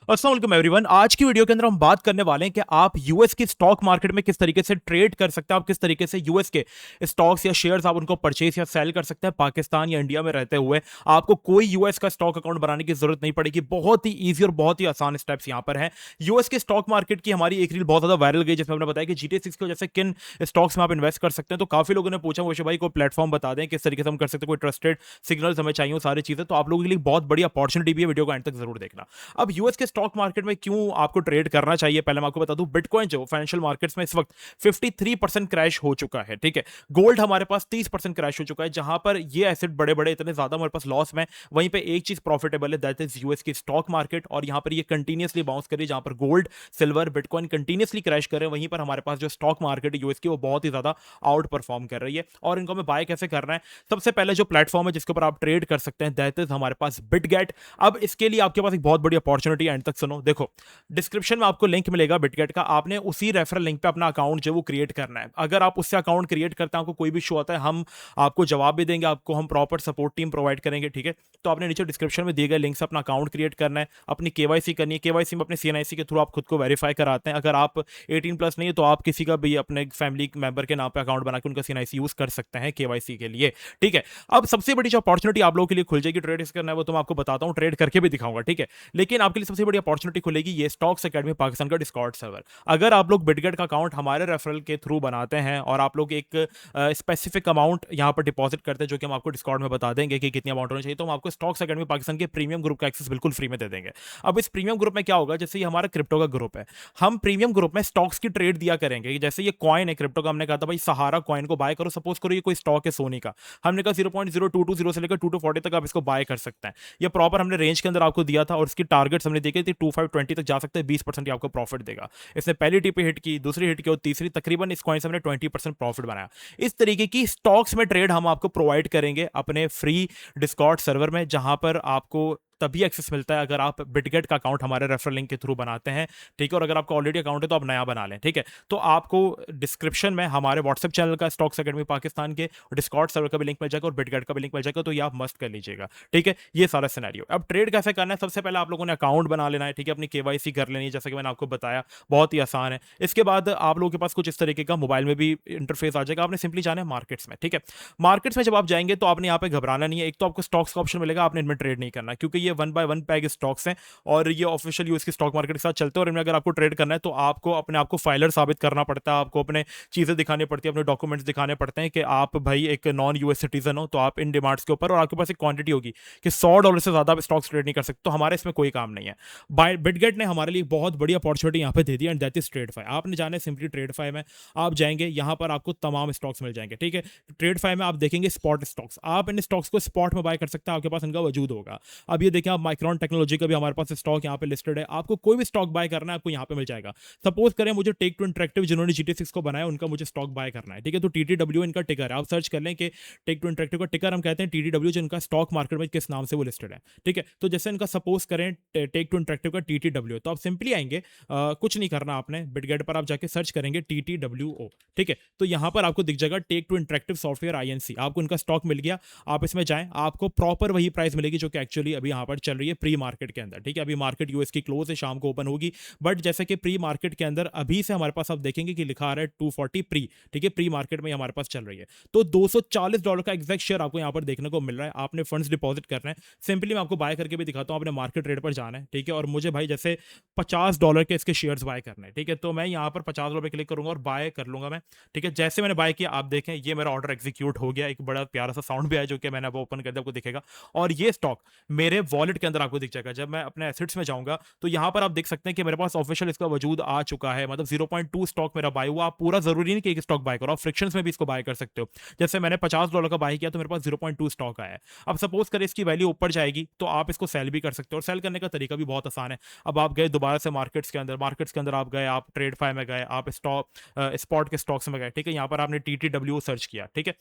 अस्सलाम वालेकुम एवरीवन। आज की वीडियो के अंदर हम बात करने वाले हैं कि आप यूएस की स्टॉक मार्केट में किस तरीके से ट्रेड कर सकते हैं, आप किस तरीके से यूएस के स्टॉक्स या शेयर्स आप उनको परचेज या सेल कर सकते हैं पाकिस्तान या इंडिया में रहते हुए। आपको कोई यूएस का स्टॉक अकाउंट बनाने की जरूरत नहीं पड़ेगी। बहुत ही ईजी और बहुत ही आसान स्टेप्स यहां पर हैं। यूएस के स्टॉक मार्केट की हमारी एक रील बहुत ज्यादा वायरल गई जिसमें हमने बताया कि जीटी 6 को जैसे किन स्टॉक्स में आप इन्वेस्ट कर सकते हैं। तो काफी लोगों ने पूछा वैसे भाई कोई प्लेटफॉर्म बता दें किस तरीके से हम कर सकते हैं, कोई ट्रस्टेड सिग्नल्स हमें चाहिए, सारी चीजें। तो आप लोगों के लिए बहुत बड़ी अपॉर्चुनिटी भी है, वीडियो को एंड तक जरूर देखना। अब यूएस के स्टॉक मार्केट में क्यों आपको ट्रेड करना चाहिए, पहले मैं आपको बता दूं। बिटकॉइन जो फाइनेंशियल मार्केट्स में इस वक्त 53% क्रैश हो चुका है, ठीक है। गोल्ड हमारे पास 30% क्रैश हो चुका है। जहां पर ये एसेट बड़े बड़े इतने ज्यादा हमारे पास लॉस में, वहीं पे एक चीज प्रॉफिटेबल है, दैट इज यूएस की स्टॉक मार्केट। और यहां पर ये कंटिन्यूसली बाउंस कर रही है। जहां पर gold, silver, bitcoin continuously crash कर रहे हैं, वहीं पर हमारे पास जो स्टॉक मार्केट है यूएस की वो बहुत ही ज्यादा आउट परफॉर्म कर रही है। और इनको हमें बाय कैसे करना है, सबसे पहले जो प्लेटफॉर्म है जिसके ऊपर आप ट्रेड कर सकते हैं दैट इज हमारे पास बिटगेट। अब इसके लिए आपके पास एक बहुत बड़ी अपॉर्चुनिटी, एंड तक सुनो। देखो, डिस्क्रिप्शन में आपको लिंक मिलेगा बिटगेट का, आपने उसी रेफरल लिंक पे अपना अकाउंट जो वो क्रिएट करना है। अगर आप उससे अकाउंट क्रिएट करते हैं, आपको कोई भी इशू आता है, हम आपको जवाब भी देंगे, आपको हम प्रॉपर सपोर्ट टीम प्रोवाइड करेंगे, ठीक है। तो आपने नीचे डिस्क्रिप्शन में दिए गए लिंक से अपना अकाउंट क्रिएट करना है, अपनी केवाईसी करनी है। केवाईसी में अपने सीएनआईसी के थ्रू आप खुद को वेरीफाई कराते हैं। अगर आप 18+ नहीं है तो आप किसी का भी अपने फैमिली मेंबर के नाम पे अकाउंट बना के उनका सीएनआईसी यूज कर सकते हैं केवाईसी के लिए, ठीक है। अब सबसे बड़ी जो अपॉर्चुनिटी आप लोगों के लिए खुल जाएगी ट्रेड करना है, वो तो मैं आपको बताता हूं, ट्रेड करके भी दिखाऊंगा, ठीक है। लेकिन आपके लिए सबसे बड़ी अपॉर्चुनिटी खुलेगी ये स्टॉक्स एकेडमी पाकिस्तान का डिस्कॉर्ड सर्वर। अगर आप लोग बिटगेट का अकाउंट हमारे रेफरल के थ्रू बनाते हैं और आप लोग एक स्पेसिफिक अमाउंट यहां पर डिपॉजिट करते हैं, जो कि हम आपको डिस्कॉर्ड में बता देंगे कि कितनी अमाउंट होनी चाहिए, तो हम आपको स्टॉक्स एकेडमी पाकिस्तान के प्रीमियम ग्रुप का एक्सेस बिल्कुल फ्री में दे देंगे। अब इस प्रीमियम ग्रुप में क्या होगा, जैसे ये हमारा क्रिप्टो का ग्रुप है, हम प्रीमियम ग्रुप में स्टॉक्स की ट्रेड दिया करेंगे। जैसे ये कॉइन है क्रिप्टो का, हमने कहा था भाई सहारा कॉइन को बाय करो, सपोज करो ये कोई स्टॉक है सोनी का, हमने कहा 0.0220 से लेकर 2 to 40 तक आप इसको बाय कर सकते हैं। ये प्रॉपर हमने रेंज के अंदर आपको दिया था, और इसकी टारगेट्स हमने देखे थे 2520 तक जा सकते हैं, 20% आपको प्रॉफिट देगा। इसने पहली टिप हिट की, दूसरी हिट की और तीसरी, तकरीबन इस कॉइन से हमने 20% प्रॉफिट बनाया। इस तरीके की स्टॉक्स में ट्रेड हम आपको प्रोवाइड करेंगे अपने फ्री डिस्कॉर्ड सर्वर में, जहां पर आपको तभी एक्सेस मिलता है अगर आप बिटगेट का अकाउंट हमारे रेफरल लिंक के थ्रू बनाते हैं, ठीक है। और अगर आपका ऑलरेडी अकाउंट है तो आप नया बना लें, ठीक है। तो आपको डिस्क्रिप्शन में हमारे व्हाट्सएप चैनल का, स्टॉक्स एकेडमी पाकिस्तान के डिस्कॉर्ड सर्वर का भी लिंक मिल जाएगा और बिटगेट का भी लिंक मिल जाएगा, तो ये आप मस्ट कर लीजिएगा, ठीक है। ये सारा सिनेरियो। अब ट्रेड कैसे करना है, सबसे पहले आप लोगों ने अकाउंट बना लेना है, ठीक है। अपनी केवाईसी कर लेनी है, जैसे कि मैंने आपको बताया, बहुत ही आसान है। इसके बाद आप लोगों के पास कुछ इस तरीके का मोबाइल में भी इंटरफेस आ जाएगा। आपने सिंपली जाना है मार्केट्स में, ठीक है। मार्केट्स में जब आप जाएंगे तो आपने यहाँ पे घबराना नहीं है। एक तो आपको स्टॉक्स का ऑप्शन मिलेगा, आपने इनमें ट्रेड नहीं करना, क्योंकि ये 1 by 1 पैग स्टॉक्स हैं और ये ऑफिशियल यूएस की स्टॉक मार्केट के साथ चलते हैं। और इनमें अगर आपको ट्रेड करना है तो आपको अपने आप को फाइलर साबित करना पड़ता है, आपको अपने चीजें दिखानी पड़ती है, अपने डॉक्यूमेंट्स दिखाने पड़ते हैं कि आप भाई एक नॉन यूएस सिटीजन हो, तो आप इन डिमांड्स के ऊपर, और आपके पास एक क्वांटिटी होगी कि $100 से ज्यादा आप स्टॉक्स ट्रेड नहीं कर सकते। तो हमारे इसमें कोई काम नहीं है। बाय बिटगेट ने हमारे लिए बहुत बड़ी अपॉर्चुनिटी यहाँ पे दे दी, and that is trade fair. आपने जाना है सिंपली ट्रेड फाई में, आप जाएंगे, यहाँ पर आपको तमाम स्टॉक्स मिल जाएंगे, ठीक है। ट्रेड फाई में आप देखेंगे स्पॉट स्टॉक्स, आप इन स्टॉक्स को स्पॉट में बाय कर सकते हैं, आपके पास इनका वजूद होगा। अब ये देखें, आप माइक्रॉन टेक्नोलॉजी का भी हमारे पास स्टॉक यहाँ पे लिस्टेड है। आपको कोई भी स्टॉक बाय करना है आपको यहाँ पे मिल जाएगा। सपोज करें मुझे टेक टू इंटरेक्टिव जिन्होंने GT 6 को बनाया उनका मुझे स्टॉक बाय करना है, ठीक है। तो TTW इनका टिकर है, आप सर्च कर लें कि टेक टू इंटरेक्टिव का टिकर हम कहते हैं TTW, जो इनका स्टॉक मार्केट में किस नाम से वो लिस्टेड है, ठीक है। तो जैसे इनका सपोज करें टेक टू इंटरेक्टिव का TTW, तो आप सिंपली आएंगे, कुछ नहीं करना आपने, बिटगेट पर आप जाके सर्च करेंगे TTWO, ठीक है। तो यहाँ पर आपको दिख जाएगा take two interactive software INC, आपको इनका स्टॉक मिल गया। आप इसमें जाएं, आपको प्रॉपर वही प्राइस मिलेगी जो कि एक्चुअली अभी यहाँ पर चल रही है प्री मार्केट के अंदर, ठीक है। अभी मार्केट यूएस की क्लोज है, शाम को ओपन होगी, बट जैसे कि प्री मार्केट के अंदर अभी से हमारे पास आप देखेंगे कि लिखा आ रहा है 240 प्री, ठीक है। प्री मार्केट में हमारे पास चल रही है, तो $240 का एग्जैक्ट शेयर आपको यहाँ पर देखने को मिल रहा है। आपने फंड्स डिपॉजिट करना है, सिंपली मैं आपको बाय करके भी दिखाता हूँ। आपने मार्केट रेट पर जाना है, ठीक है। और मुझे भाई जैसे $50 के इसके शेयर्स बाय करने हैं, ठीक है। तो मैं यहाँ पर $50 क्लिक करूंगा और बाय कर लूंगा मैं, ठीक है। जैसे मैंने बाय किया, आप देखें ये मेरा ऑर्डर एग्जीक्यूट हो गया। एक बड़ा प्यारा सा साउंड भी आया जो कि मैंने अब ओपन कर दिया, आपको दिखेगा। और ये स्टॉक मेरे वॉलेट के अंदर आपको दिख जाएगा। जब मैं अपने एसेट्स में जाऊंगा तो यहां पर आप देख सकते हैं कि मेरे पास ऑफिशियल इसका वजूद आ चुका है, मतलब 0.2 स्टॉक मेरा बाय हुआ। आप पूरा जरूरी नहीं कि एक स्टॉक बाय करो, आप फ्रिक्शंस में भी इसको बाय कर सकते हो। जैसे मैंने $50 का बाय किया तो मेरे पास 0.2 स्टॉक आया है। अब सपोज करें इसकी वैल्यू ऊपर जाएगी तो आप इसको सेल भी कर सकते हो, और सेल करने का तरीका भी बहुत आसान है। अब आप गए दोबारा से मार्केट्स के अंदर आप गए, आप ट्रेड फाई में गए, आप स्टॉक स्पॉट के स्टॉक्स में गए, ठीक है। यहाँ पर आपने TTW सर्च किया, ठीक है।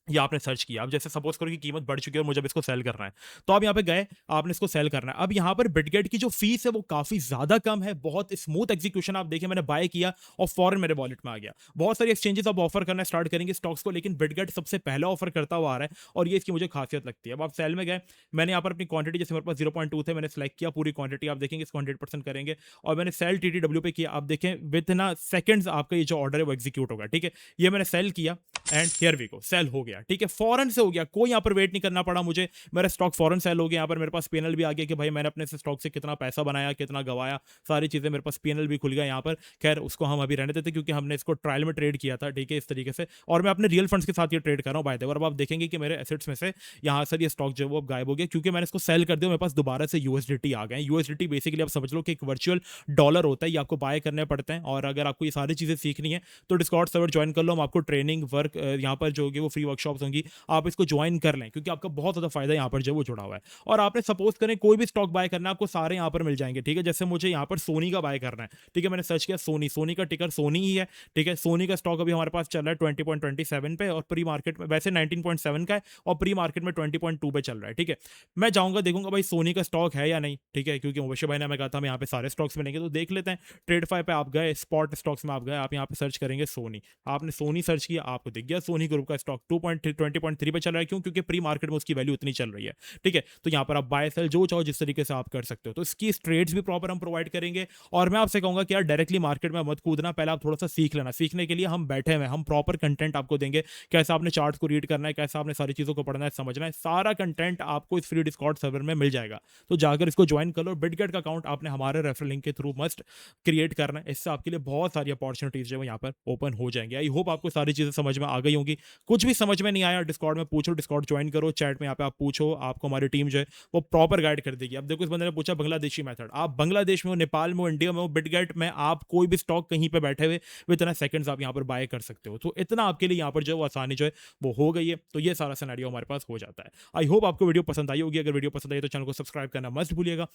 या आपने सर्च किया। अब जैसे सपोज करो कि कीमत बढ़ चुकी है और मुझे अब इसको सेल करना है, तो आप यहाँ पे गए, आपने इसको सेल करना है। अब यहाँ पर बिटगेट की जो फीस है वो काफी ज्यादा कम है, बहुत स्मूथ एग्जीक्यूशन। आप देखिए मैंने बाय किया और फॉरन मेरे वॉलेट में आ गया। बहुत सारी एक्सचेंजेस अब ऑफर करना स्टार्ट करेंगे स्टॉक्स को, लेकिन बिटगेट सबसे पहले ऑफर करता हुआ आ रहा है और ये इसकी मुझे खासियत लगती है। अब आप सेल में गए, मैंने यहाँ पर अपनी क्वांटिटी, जैसे मेरे पास 0.2 थे, मैंने सेलेक्ट किया पूरी क्वांटिटी। आप देखेंगे इसको 100% करेंगे और मैंने सेल टीटीडब्ल्यू पे किया। आप देखें विद ना सेकंड्स आपका ये जो ऑर्डर है वो एग्जीक्यूट होगा। ठीक है, ये मैंने सेल किया and here we go, sell हो गया। ठीक है, फॉरन से हो गया, कोई यहाँ पर वेट नहीं करना पड़ा मुझे, मेरा स्टॉक फॉरन सेल हो गया। यहाँ पर मेरे पास पीएनएल भी आ गया कि भाई मैंने अपने स्टॉक से कितना पैसा बनाया, कितना गवाया, सारी चीजें मेरे पास पीएनएल भी खुल गया यहाँ पर। खैर उसको हम अभी रहने देते क्योंकि हमने इसको ट्रायल में ट्रेड किया था। ठीक है, इस तरीके से, और मैं अपने रियल फंड्स के साथ ये ट्रेड कर रहा हूँ बाय द वे। और अब आप देखेंगे कि मेरे एसेट्स में से यहाँ सर ये स्टॉक जो है वो अब गायब हो गया क्योंकि मैंने इसको सेल कर दिया। मेरे पास दोबारा से यूएसडीटी आ गए। यूएसडीटी बेसिकली आप समझ लो कि एक वर्चुअल डॉलर होता है, ये आपको बाय करने पड़ते हैं। और अगर आपको ये सारी चीजें सीखनी है तो डिस्कॉर्ड सर्वर ज्वाइन कर लो, हम आपको ट्रेनिंग वर्क यहाँ पर जो होगी वो फ्री वर्कशॉप्स होंगी, आप इसको ज्वाइन कर लें क्योंकि आपका बहुत ज़्यादा फायदा यहाँ पर जो वो जुड़ा हुआ है। और आपने सपोज करें कोई भी स्टॉक बाय करना है, आपको सारे यहाँ पर मिल जाएंगे। ठीक है, जैसे मुझे यहाँ पर सोनी का बाय करना है। ठीक है, मैंने सर्च किया सोनी, सोनी का टिकर सोनी ही है। ठीक है, सोनी का स्टॉक अभी हमारे पास चल रहा है 20.27 पे और प्री मार्केट में वैसे 19.7 का है और प्री मार्केट में 20.2 पे चल रहा है। ठीक है, मैं जाऊंगा देखूंगा भाई सोनी का स्टॉक है या नहीं। ठीक है, क्योंकि मुबशर भाई ने हमें कहा था हम यहाँ पे सारे स्टॉक्स मिलेंगे, तो देख लेते हैं। ट्रेड फाइव पे आप गए, स्पॉट स्टॉक्स में आप गए, आप यहाँ पे सर्च करेंगे सोनी। आपने सोनी सर्च किया, आपको दिख गया सोनी ग्रुप का स्टॉक 20.3 पे चल रहा है। क्यों? क्योंकि प्री मार्केट में उसकी वैल्यू इतनी चल रही है। ठीक है, तो यहाँ पर आप बाय सेल जो चाहो जिस तरीके से आप कर सकते हो, तो इसकी ट्रेड्स भी प्रॉपर हम प्रोवाइड करेंगे। और मैं आपसे कहूंगा कि यार डायरेक्टली मार्केट में मत कूदना, पहले आप थोड़ा सा सीख लेना। सीखने के लिए हम बैठे हुए, हम प्रॉपर कंटेंट आपको देंगे, कैसे आपने चार्ट को रीड करना है, कैसे आपने सारी चीजों को पढ़ना है, समझना है, सारा कंटेंट आपको इस फ्री डिस्कॉर्ड सर्वर में मिल जाएगा। तो जाकर इसको ज्वाइन कर लो। बिटगेट का अकाउंट आपने हमारे रेफरल लिंक के थ्रू मस्ट क्रिएट करना है, इससे आपके लिए बहुत सारी अपॉर्चुनिटीज जो है यहाँ पर ओपन हो जाएंगे। आई होप आपको सारी चीजें समझ में आ गई होंगी। कुछ भी समझ में नहीं आया डिस्कॉर्ड में पूछो, डिस्कॉर्ड ज्वाइन करो, चैट में यहाँ पे आप पूछो, आपको हमारी टीम जो है वो प्रॉपर गाइड कर देगी। अब देखो इस बंदे ने पूछा बांग्लादेशी मेथड, आप बांग्लादेश में हो, नेपाल में हो, इंडिया में हो, बिटगेट में आप कोई भी स्टॉक कहीं पे बैठे हुए विद इन सेकंड्स आप यहाँ पर बाय कर सकते हो। तो इतना आपके लिए यहाँ पर जो है वो आसानी जो है वो हो गई है। तो ये सारा सिनेरियो हमारे पास हो जाता है। आई होप आपको वीडियो पसंद आई होगी। अगर वीडियो पसंद आई तो चैनल को सब्सक्राइब करना मत भूलिएगा,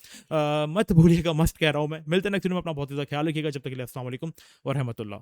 मत भूलिएगा, मस्त कह रहा हूं मैं। मिलते हैं नेक्स्ट वीडियो में, अपना बहुत ज़्यादा ख्याल रखिएगा। जब तक के लिए अस्सलाम वालेकुम व रहमतुल्लाह।